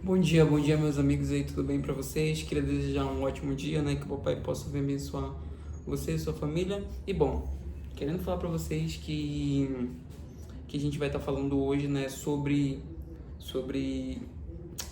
Bom dia, meus amigos aí, tudo bem pra vocês? Queria desejar um ótimo dia, né? Que o papai possa abençoar você e sua família. E bom, querendo falar pra vocês que a gente vai estar falando hoje, né, sobre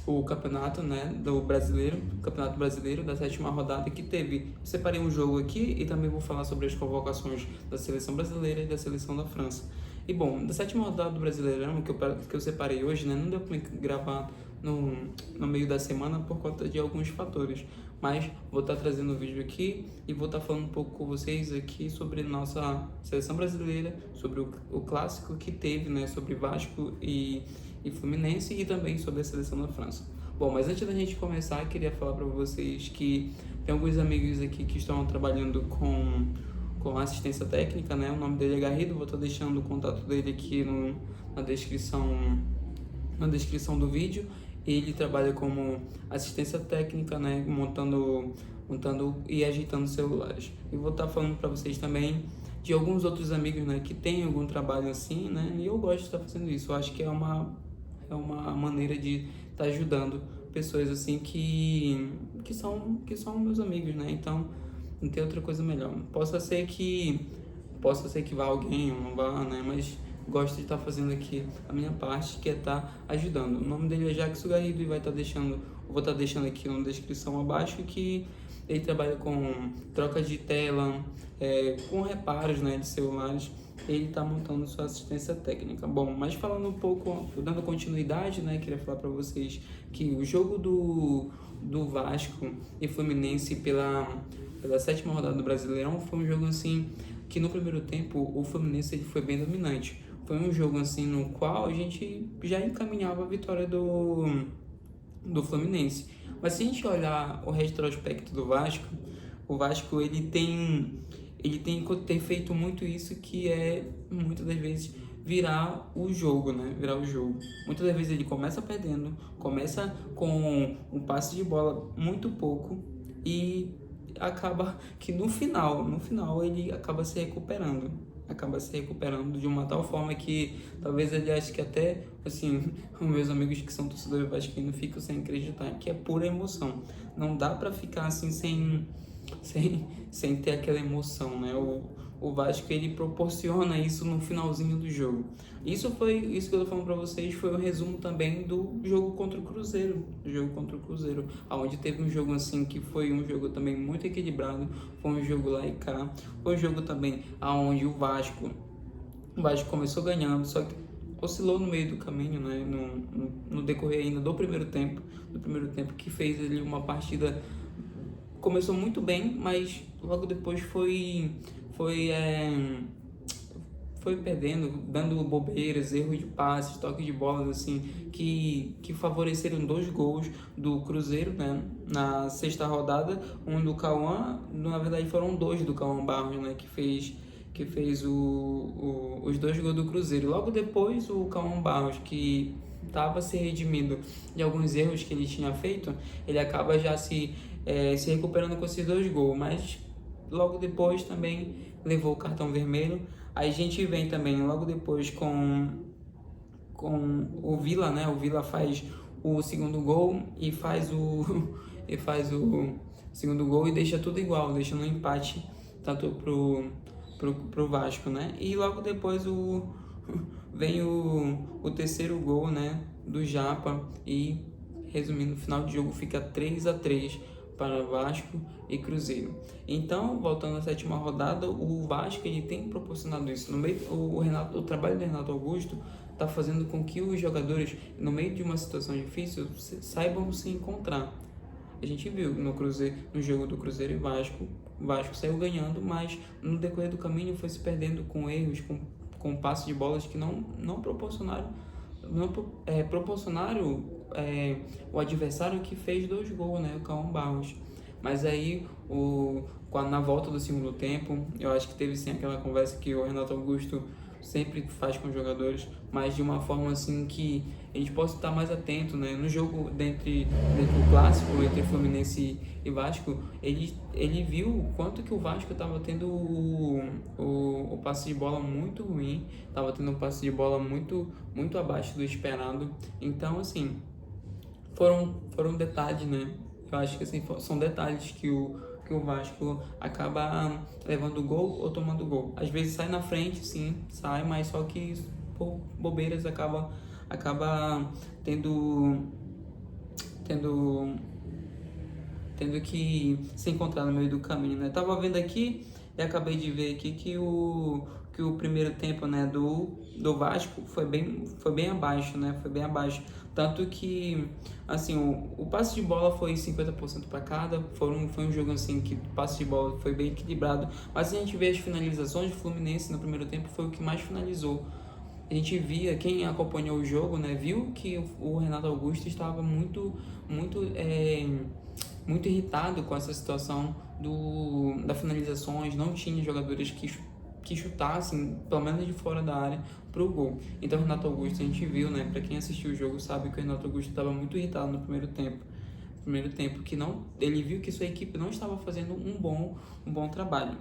o campeonato, né, do brasileiro, campeonato brasileiro da sétima rodada que teve. Separei um jogo aqui e também vou falar sobre as convocações da seleção brasileira e da seleção da França. E bom, da sétima rodada do Brasileirão que eu separei hoje, né, não deu para gravar no meio da semana por conta de alguns fatores, mas vou estar trazendo o vídeo aqui e vou estar falando um pouco com vocês aqui sobre nossa seleção brasileira, sobre o clássico que teve, né, sobre Vasco e Fluminense e também sobre a seleção da França. Bom, mas antes da gente começar, queria falar para vocês que tem alguns amigos aqui que estão trabalhando com assistência técnica, né? O nome dele é Garrido, vou estar deixando o contato dele aqui na descrição do vídeo. Ele trabalha como assistência técnica, né? Montando e ajeitando celulares. E vou estar falando para vocês também de alguns outros amigos, né? Que têm algum trabalho assim, né? E eu gosto de estar fazendo isso. Eu acho que é uma maneira de estar ajudando pessoas assim que são meus amigos, né? Então não tem outra coisa melhor. Possa ser que vá alguém ou não vá, né? Mas gosto de estar fazendo aqui a minha parte, que é estar ajudando. O nome dele é Jackson Garrido e vou estar deixando aqui na descrição abaixo que ele trabalha com troca de tela, com reparos, né, de celulares. Ele está montando sua assistência técnica. Bom, mas falando um pouco, dando continuidade, né, queria falar para vocês que o jogo do Vasco e Fluminense pela sétima rodada do Brasileirão foi um jogo assim que no primeiro tempo o Fluminense ele foi bem dominante. Foi um jogo assim no qual a gente já encaminhava a vitória do Fluminense. Mas se a gente olhar o retrospecto do Vasco, o Vasco ele tem que ter feito muito isso que é muitas das vezes virar o jogo, né? Virar o jogo. Muitas das vezes ele começa perdendo, começa com um passe de bola muito pouco e acaba que no final ele acaba se recuperando de uma tal forma que talvez ele ache que até, assim, os meus amigos que são torcedores vascaínos ficam sem acreditar, que é pura emoção. Não dá pra ficar assim sem ter aquela emoção, né? O Vasco ele proporciona isso no finalzinho do jogo. Isso que eu tô falando para vocês foi o resumo também do jogo contra o Cruzeiro, aonde teve um jogo assim que foi um jogo também muito equilibrado, foi um jogo lá e cá, foi um jogo também aonde o Vasco começou ganhando, só que oscilou no meio do caminho, né? No decorrer ainda do primeiro tempo que fez ali uma partida começou muito bem, mas logo depois foi foi perdendo, dando bobeiras, erros de passes, toques de bolas assim que favoreceram dois gols do Cruzeiro, né, na sexta rodada, um do Cauã, na verdade foram dois do Cauã Barros, né, que fez os dois gols do Cruzeiro. Logo depois o Cauã Barros, que estava se redimindo de alguns erros que ele tinha feito, ele acaba já se recuperando com esses dois gols, mas logo depois também levou o cartão vermelho. Aí a gente vem também logo depois com o Vila, né? O Vila faz o segundo gol e faz o segundo gol e deixa tudo igual, deixa no empate tanto pro Vasco, né? E logo depois vem o terceiro gol, né, do Japa e resumindo, o final de jogo fica 3-3 para Vasco e Cruzeiro. Então, voltando à sétima rodada, o Vasco ele tem proporcionado isso. No meio, o trabalho do Renato Augusto está fazendo com que os jogadores, no meio de uma situação difícil, saibam se encontrar. A gente viu no jogo do Cruzeiro e Vasco, o Vasco saiu ganhando, mas no decorrer do caminho foi se perdendo com erros, com passos de bolas que não proporcionaram o adversário que fez dois gols, né, o Cauã Barros. Mas aí, na volta do segundo tempo, eu acho que teve sim aquela conversa que o Renato Augusto sempre faz com os jogadores, mas de uma forma assim que a gente possa estar mais atento, né? No jogo dentro do clássico entre Fluminense e Vasco, ele viu o quanto que o Vasco estava tendo o passe de bola muito ruim, estava tendo um passe de bola muito abaixo do esperado. Então, assim, foram detalhes, né? Eu acho que assim, são detalhes que o Vasco acaba levando gol ou tomando gol. Às vezes sai na frente, sim, sai, mas só que por bobeiras acaba tendo, tendo, tendo que se encontrar no meio do caminho, né? Tava vendo aqui e acabei de ver aqui que o primeiro tempo, né, do Vasco foi bem abaixo, né? Foi bem abaixo. Tanto que, assim, o passe de bola foi 50% para cada. Foi um jogo, assim, que o passe de bola foi bem equilibrado. Mas a gente vê as finalizações do Fluminense no primeiro tempo foi o que mais finalizou. A gente via, quem acompanhou o jogo, né, viu que o Renato Augusto estava muito irritado com essa situação das finalizações, não tinha jogadores que chutassem, pelo menos de fora da área, para o gol. Então o Renato Augusto, a gente viu, né, para quem assistiu o jogo sabe que o Renato Augusto estava muito irritado no primeiro tempo. Que não, ele viu que sua equipe não estava fazendo um bom trabalho.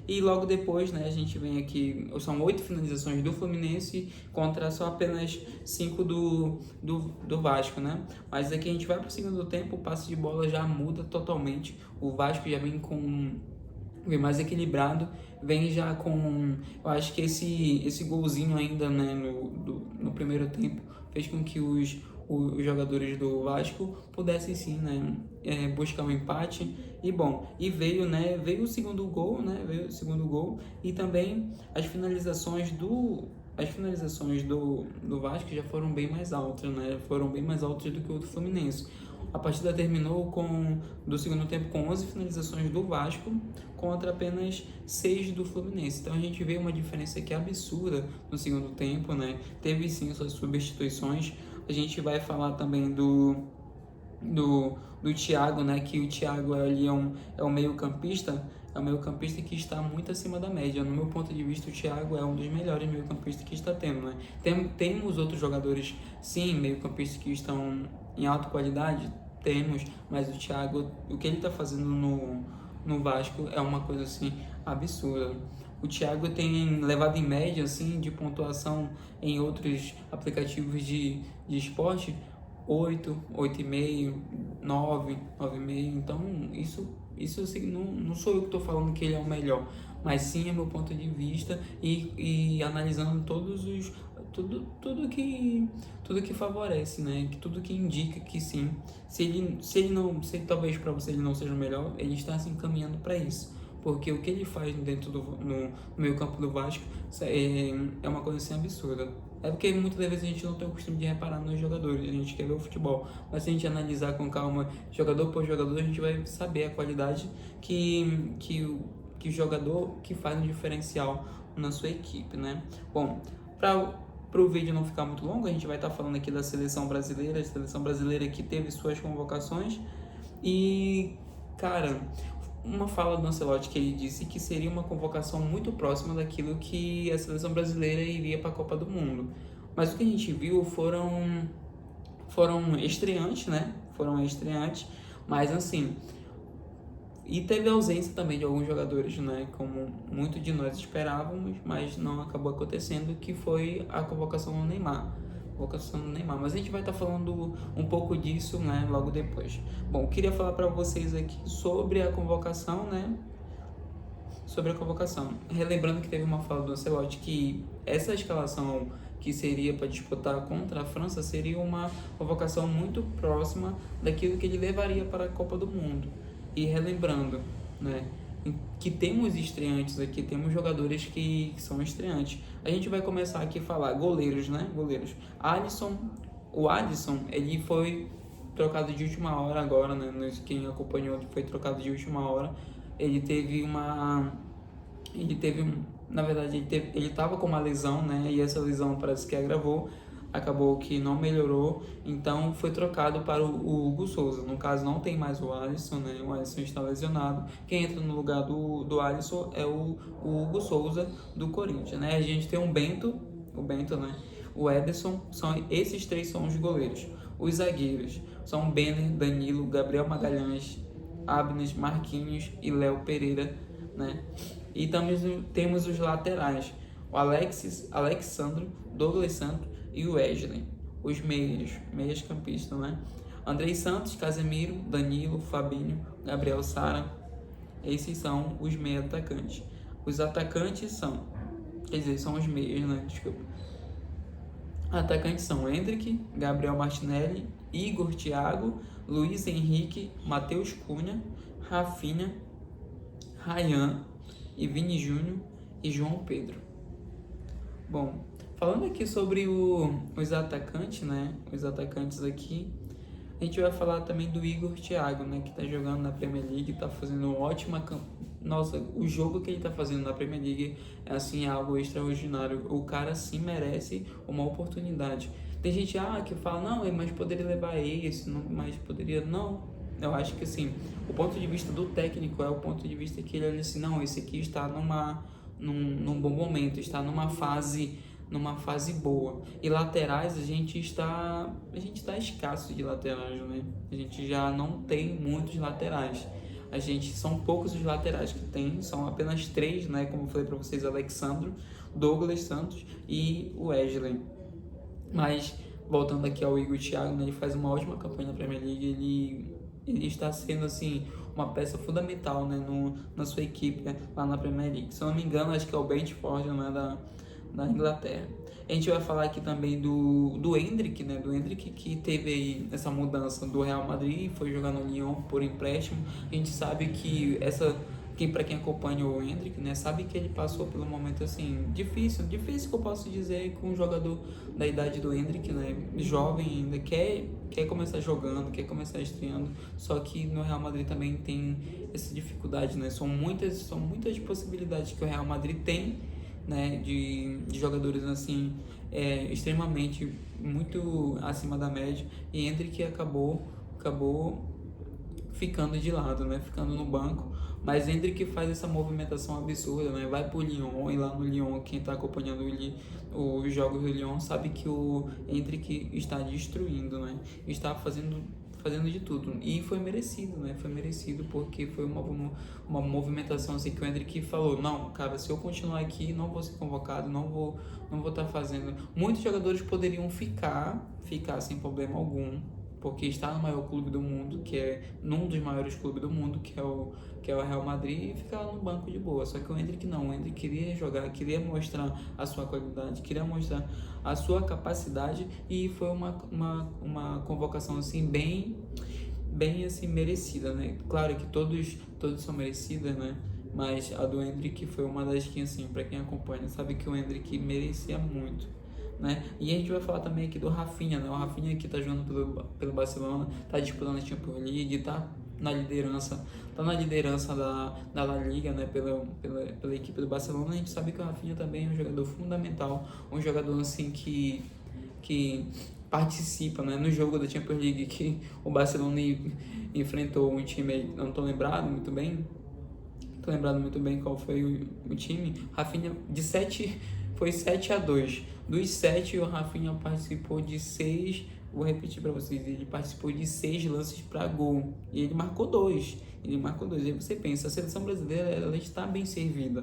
E logo depois, né, a gente vem aqui, são 8 finalizações do Fluminense contra só apenas 5 do Vasco, né? Mas aqui a gente vai para o segundo tempo, o passe de bola já muda totalmente. O Vasco já vem mais equilibrado, vem já com, eu acho que esse golzinho ainda, né, no primeiro tempo fez com que os jogadores do Vasco pudessem sim, né, buscar um empate. E bom, veio o segundo gol, né, e também as finalizações do Vasco já foram bem mais altas, né, foram bem mais altas do que o do Fluminense. A partida terminou do segundo tempo com 11 finalizações do Vasco contra apenas 6 do Fluminense. Então a gente vê uma diferença que é absurda no segundo tempo, né? Teve sim suas substituições. A gente vai falar também do Thiago, né? Que o Thiago ali é um meio-campista. É um meio-campista que está muito acima da média. No meu ponto de vista, o Thiago é um dos melhores meio-campistas que está tendo, né? Temos outros jogadores, sim, meio-campistas que estão em alta qualidade, temos, mas o Thiago, o que ele está fazendo no Vasco é uma coisa assim absurda. O Thiago tem levado em média assim de pontuação em outros aplicativos de esporte 8, 8,5, 9, 9,5. Então isso assim, não sou eu que estou falando que ele é o melhor, mas sim é meu ponto de vista e analisando tudo que favorece, né? Tudo que indica que sim, se ele talvez para você ele não seja o melhor, ele está se encaminhando para isso, porque o que ele faz dentro no meio campo do Vasco é uma coisa assim absurda. É porque muitas vezes a gente não tem o costume de reparar nos jogadores, a gente quer ver o futebol, mas se a gente analisar com calma, jogador por jogador, a gente vai saber a qualidade que o jogador que faz um diferencial na sua equipe, né? Bom, para o vídeo não ficar muito longo, a gente vai estar falando aqui da seleção brasileira, que teve suas convocações e, cara, uma fala do Ancelotti que ele disse que seria uma convocação muito próxima daquilo que a seleção brasileira iria para a Copa do Mundo. Mas o que a gente viu foram estreantes, né? Foram estreantes, mas assim, e teve ausência também de alguns jogadores, né? Como muito de nós esperávamos, mas não acabou acontecendo, que foi a convocação do Neymar. Mas a gente vai estar falando um pouco disso, né, logo depois. Bom, queria falar para vocês aqui sobre a convocação, né? Sobre a convocação. Relembrando que teve uma fala do Ancelotti que essa escalação que seria para disputar contra a França seria uma convocação muito próxima daquilo que ele levaria para a Copa do Mundo. E relembrando, né, que temos estreantes aqui, temos jogadores que são estreantes. A gente vai começar aqui a falar goleiros, né? Goleiros. O Alisson, ele foi trocado de última hora agora, né? Quem acompanhou foi trocado de última hora. Na verdade, ele estava com uma lesão, né? E essa lesão parece que agravou, acabou que não melhorou, então foi trocado para o Hugo Souza. No caso, não tem mais o Alisson, né? O Alisson está lesionado. Quem entra no lugar do Alisson é o Hugo Souza do Corinthians, né? A gente tem o Bento, né? O Ederson, esses três são os goleiros. Os zagueiros são Benner, Danilo, Gabriel Magalhães, Abner, Marquinhos e Léo Pereira, né? E temos os laterais, o Alexandro, Douglas Santos e o Wesley, os meias campistas, né? Andrei Santos, Casemiro, Danilo, Fabinho, Gabriel Sara. Esses são os meia atacantes. Os atacantes são, quer dizer, são os meias, né? Desculpa. Atacantes são Endrick, Gabriel Martinelli, Igor Thiago, Luiz Henrique, Matheus Cunha, Rafinha, Ryan e Vini Júnior e João Pedro. Bom, falando aqui sobre os atacantes, né? Os atacantes aqui, a gente vai falar também do Igor Thiago, né? Que tá jogando na Premier League, tá fazendo uma ótima campanha. Nossa, o jogo que ele tá fazendo na Premier League é assim, algo extraordinário. O cara sim merece uma oportunidade. Tem gente que fala, não, mas poderia levar esse, não, mas poderia. Não, eu acho que assim, o ponto de vista do técnico é o ponto de vista que ele olha assim, não, esse aqui está num bom momento, está numa fase boa. E laterais, a gente está escasso de laterais, né? A gente já não tem muitos laterais. São poucos os laterais que tem, são apenas 3, né? Como eu falei para vocês, Alexandro, Douglas Santos e o Wesley. Mas, voltando aqui ao Igor Thiago, né, ele faz uma ótima campanha na Premier League, ele está sendo, assim, uma peça fundamental, né, na sua equipe, né, lá na Premier League. Se eu não me engano, acho que é o Brentford, né, da Inglaterra. A gente vai falar aqui também do Endrick, né, do Endrick, que teve aí essa mudança do Real Madrid, foi jogar no Lyon por empréstimo. A gente sabe que para quem acompanha o Endrick, né, sabe que ele passou por um momento assim difícil que eu posso dizer, com um jogador da idade do Endrick, né, jovem ainda, quer começar jogando, quer começar estreando, só que no Real Madrid também tem essa dificuldade, né, são muitas possibilidades que o Real Madrid tem, né, de jogadores assim extremamente muito acima da média, e Endrick acabou ficando de lado, né, ficando no banco. Mas Endrick faz essa movimentação absurda, né? Vai pro Lyon, e lá no Lyon, quem está acompanhando os jogos do Lyon sabe que o Endrick está destruindo, né? Está fazendo de tudo. E foi merecido, né? Foi merecido porque foi uma movimentação assim que o Endrick falou, não, cara, se eu continuar aqui, não vou ser convocado, não vou estar fazendo. Muitos jogadores poderiam ficar sem problema algum, porque está no maior clube do mundo, que é num dos maiores clubes do mundo, que é o Real Madrid, e ficar no banco de boa. Só que o Endrick não, o Endrick queria jogar, queria mostrar a sua qualidade, queria mostrar a sua capacidade, e foi uma convocação assim bem assim merecida, né? Claro que todos são merecidas, né? Mas a do Endrick foi uma das que, assim, para quem acompanha, sabe que o Endrick merecia muito, né? E a gente vai falar também aqui do Rafinha, né? O Rafinha que tá jogando pelo Barcelona, tá disputando a Champions League, tá na liderança da La Liga, né? Pela equipe do Barcelona. A gente sabe que o Rafinha também é um jogador fundamental, um jogador assim que participa, né? No jogo da Champions League que o Barcelona enfrentou um time, não tô lembrado muito bem qual foi o time. Rafinha foi 7-2. Dos 7, o Rafinha participou de 6. Vou repetir para vocês, ele participou de 6 lances para gol, e ele marcou 2. E aí você pensa, a seleção brasileira, ela está bem servida.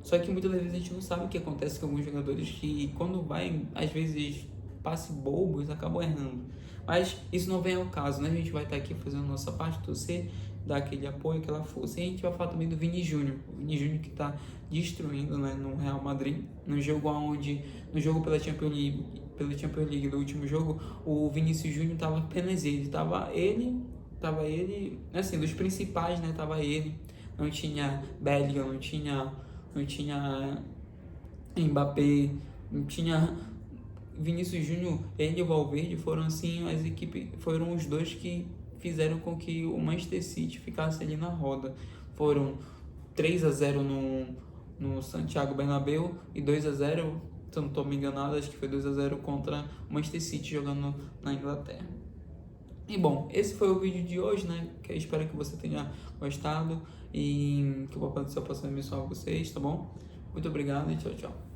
Só que muitas vezes a gente não sabe o que acontece com alguns jogadores, que quando vai, às vezes, passe bobos, acabam errando. Mas isso não vem ao caso, né? A gente vai estar aqui fazendo a nossa parte, torcer, dar aquele apoio, aquela força. E a gente vai falar também do Vini Júnior. O Vini Júnior que está destruindo, né, no Real Madrid. No jogo pela Champions League do último jogo, o Vinícius Júnior estava apenas ele. Tava ele, assim, dos principais, né? Tava ele. Não tinha Bellingham, não tinha Mbappé, não tinha Vinícius Júnior. Ele e o Valverde foram assim foram os dois que fizeram com que o Manchester City ficasse ali na roda. Foram 3-0 no Santiago Bernabéu e 2-0, se eu não estou me enganado, acho que foi 2-0 contra o Manchester City jogando na Inglaterra. E bom, esse foi o vídeo de hoje, né? Que eu espero que você tenha gostado e que o Papai do Céu possa abençoar vocês, tá bom? Muito obrigado e tchau, tchau.